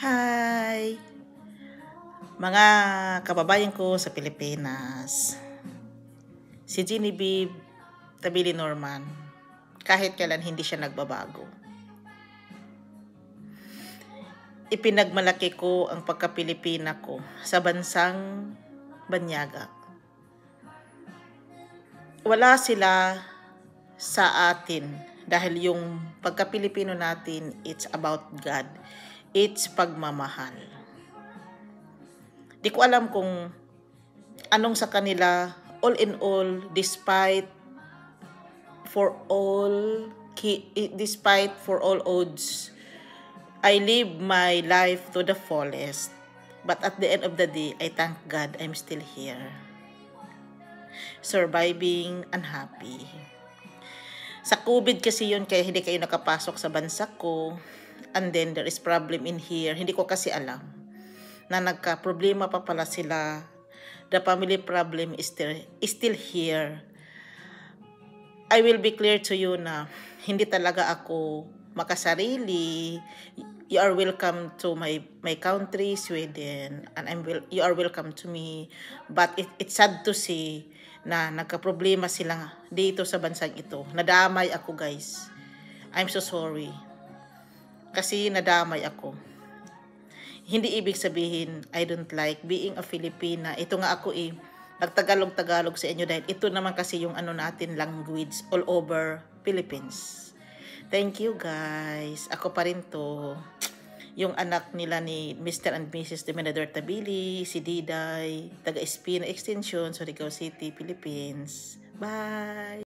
Hi! Mga kababayan ko sa Pilipinas. Si Genevieve Tabili Norman, kahit kailan hindi siya nagbabago. Ipinagmalaki ko ang pagka-Pilipina ko sa bansang Banyaga. Wala sila sa atin dahil yung pagka-Pilipino natin, it's about God. It's pagmamahal. Di ko alam kung anong sa kanila, all in all, despite for all odds, I live my life to the fullest. But at the end of the day, I thank God I'm still here. Surviving and happy. Sa COVID kasi yun, kaya hindi kayo nakapasok sa bansa ko. And then there is problem in here. Hindi ko kasi alam na nagka-problema pa pala sila. The family problem is still here. I will be clear to you na hindi talaga ako makasarili. You are welcome to my country, Sweden, and you are welcome to me. But it's sad to see na nagka-problema sila dito sa bansang ito. Nadamay ako, guys. I'm so sorry. Kasi nadamay ako. Hindi ibig sabihin I don't like being a Filipina. Ito nga ako nagtagalog-tagalog sa inyo dahil ito naman kasi yung natin language all over Philippines. Thank you, guys. Ako pa rin to. Yung anak nila ni Mr. and Mrs. Dominador Tabili, si Diday, taga Espina Extension, Surigao City, Philippines. Bye!